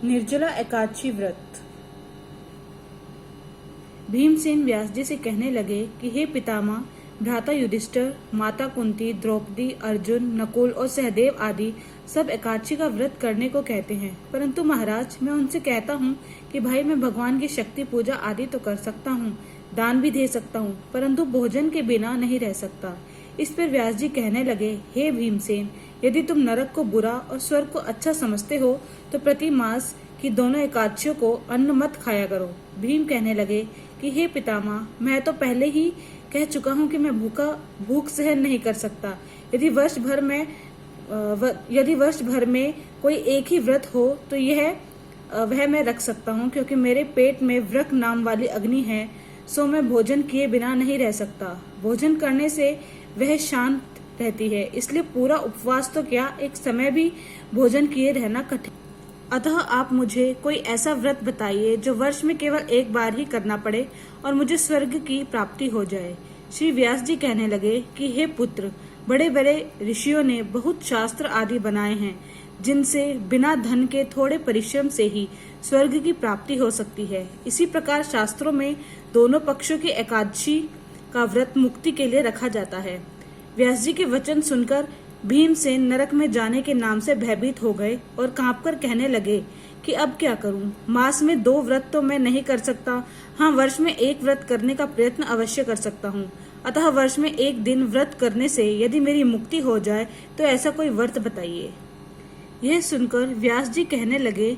निर्जला एकादशी व्रत। भीमसेन व्यास जी से कहने लगे कि हे पितामह, भ्राता युधिष्ठिर, माता कुंती, द्रौपदी, अर्जुन, नकुल और सहदेव आदि सब एकादशी का व्रत करने को कहते हैं, परंतु महाराज मैं उनसे कहता हूँ कि भाई मैं भगवान की शक्ति पूजा आदि तो कर सकता हूँ, दान भी दे सकता हूँ, परंतु भोजन के बिना नहीं रह सकता। इस पर व्यास जी कहने लगे, हे भीमसेन, यदि तुम नरक को बुरा और स्वर्ग को अच्छा समझते हो तो प्रति मास की दोनों एकादशियों को अन्न मत खाया करो। भीम कहने लगे कि हे पितामह, मैं तो पहले ही कह चुका हूँ कि मैं भूख सहन नहीं कर सकता। यदि वर्ष भर में कोई एक ही व्रत हो तो वह मैं रख सकता हूँ, क्योंकि मेरे पेट में वृक नाम वाली अग्नि है, सो मैं भोजन किए बिना नहीं रह सकता। भोजन करने से वह शांत रहती है, इसलिए पूरा उपवास तो क्या, एक समय भी भोजन किए रहना कठिन। अतः आप मुझे कोई ऐसा व्रत बताइए जो वर्ष में केवल एक बार ही करना पड़े और मुझे स्वर्ग की प्राप्ति हो जाए। श्री व्यास जी कहने लगे कि हे पुत्र, बड़े बड़े ऋषियों ने बहुत शास्त्र आदि बनाए हैं, जिनसे बिना धन के थोड़े परिश्रम से ही स्वर्ग की प्राप्ति हो सकती है। इसी प्रकार शास्त्रों में दोनों पक्षों की एकादशी का व्रत मुक्ति के लिए रखा जाता है। व्यास जी के वचन सुनकर भीमसेन नरक में जाने के नाम से भयभीत हो गए और कांपकर कहने लगे कि अब क्या करूं? मास में 2 व्रत तो मैं नहीं कर सकता, हाँ वर्ष में 1 व्रत करने का प्रयत्न अवश्य कर सकता हूँ। अतः वर्ष में 1 दिन व्रत करने से यदि मेरी मुक्ति हो जाए तो ऐसा कोई व्रत बताइए। यह सुनकर व्यास जी कहने लगे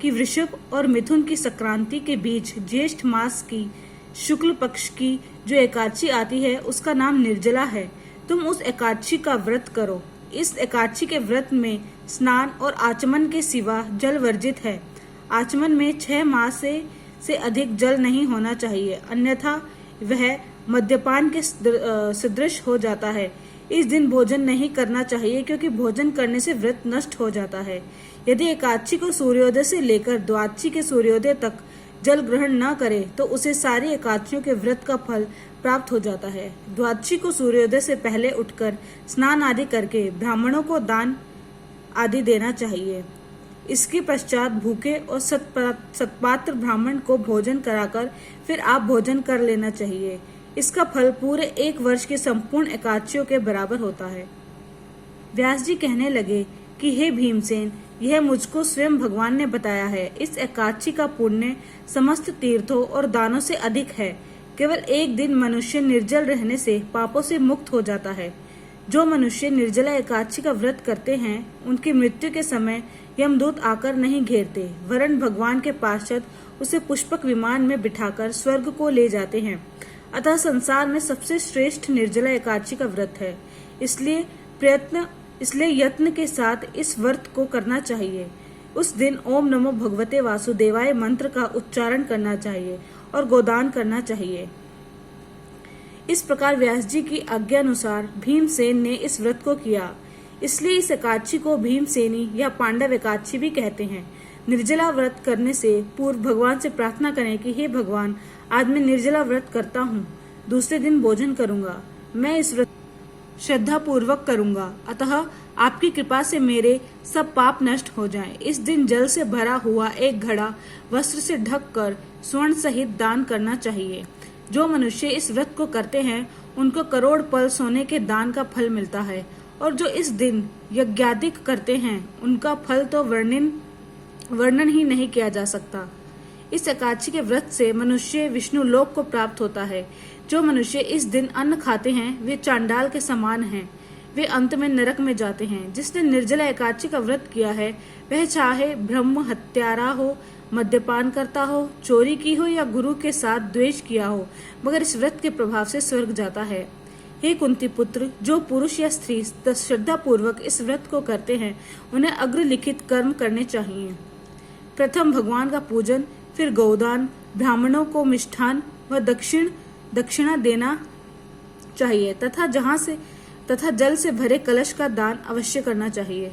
कि वृषभ और मिथुन की संक्रांति के बीच ज्येष्ठ मास की शुक्ल पक्ष की जो एकादशी आती है उसका नाम निर्जला है। तुम उस एकादशी का व्रत करो। इस एकादशी के व्रत में स्नान और आचमन के सिवा जल वर्जित है। आचमन में 6 मास से अधिक जल नहीं होना चाहिए, अन्यथा वह मद्यपान के सदृश हो जाता है। इस दिन भोजन नहीं करना चाहिए, क्योंकि भोजन करने से व्रत नष्ट हो जाता है। यदि एकादशी को सूर्योदय से लेकर द्वादशी के सूर्योदय तक जल ग्रहण न करे तो उसे सारी एकादशियों के व्रत का फल प्राप्त हो जाता है। द्वादशी को सूर्योदय से पहले उठकर स्नान आदि करके ब्राह्मणों को दान आदि देना चाहिए। इसके पश्चात भूखे और सत्पात्र ब्राह्मण को भोजन कराकर फिर आप भोजन कर लेना चाहिए। इसका फल पूरे 1 वर्ष के संपूर्ण एकादशियों के बराबर होता है। व्यास जी कहने लगे कि हे भीमसेन, यह मुझको स्वयं भगवान ने बताया है। इस एकादशी का पुण्य समस्त तीर्थों और दानों से अधिक है। केवल 1 दिन मनुष्य निर्जल रहने से पापों से मुक्त हो जाता है। जो मनुष्य निर्जला एकादशी का व्रत करते हैं उनकी मृत्यु के समय यमदूत आकर नहीं घेरते, वरन भगवान के पार्षद उसे पुष्पक विमान में बिठाकर स्वर्ग को ले जाते हैं। अतः संसार में सबसे श्रेष्ठ निर्जला एकादशी का व्रत है। इसलिए यत्न के साथ इस व्रत को करना चाहिए। उस दिन ओम नमो भगवते वासुदेवाय मंत्र का उच्चारण करना चाहिए और गोदान करना चाहिए। इस प्रकार व्यास जी की आज्ञा अनुसार भीमसेन ने इस व्रत को किया। इसलिए इस एकादशी को भीमसेनी या पांडव एकादशी भी कहते हैं। निर्जला व्रत करने से पूर्व भगवान से प्रार्थना करें कि हे भगवान, आज मैं निर्जला व्रत करता हूँ, दूसरे दिन भोजन करूंगा। मैं इस व्रत श्रद्धा पूर्वक करूंगा, अतः आपकी कृपा से मेरे सब पाप नष्ट हो जाएं। इस दिन जल से भरा हुआ 1 घड़ा वस्त्र से ढककर स्वर्ण सहित दान करना चाहिए। जो मनुष्य इस व्रत को करते हैं उनको करोड़ पल सोने के दान का फल मिलता है, और जो इस दिन यज्ञादिक करते हैं उनका फल तो वर्णन ही नहीं किया जा सकता। इस एकादशी के व्रत से मनुष्य विष्णु लोक को प्राप्त होता है। जो मनुष्य इस दिन अन्न खाते हैं वे चांडाल के समान हैं, वे अंत में नरक में जाते हैं। जिसने निर्जला एकादशी का व्रत किया है वह चाहे ब्रह्म हत्यारा हो, मद्यपान करता हो, चोरी की हो या गुरु के साथ द्वेष किया हो, मगर इस व्रत के प्रभाव से स्वर्ग जाता है। हे कुंती पुत्र, जो पुरुष या स्त्री श्रद्धा पूर्वक इस व्रत को करते हैं उन्हें अग्रलिखित कर्म करने चाहिए। प्रथम भगवान का पूजन, फिर गोदान, ब्राह्मणों को मिष्ठान व दक्षिणा देना चाहिए तथा जल से भरे कलश का दान अवश्य करना चाहिए।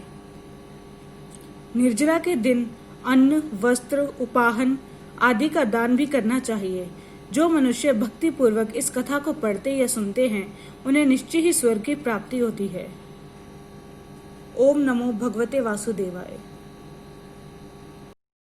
निर्जला के दिन अन्न, वस्त्र, उपाहन आदि का दान भी करना चाहिए। जो मनुष्य भक्ति पूर्वक इस कथा को पढ़ते या सुनते हैं उन्हें निश्चय ही स्वर्ग की प्राप्ति होती है। ओम नमो भगवते वासुदेवाय।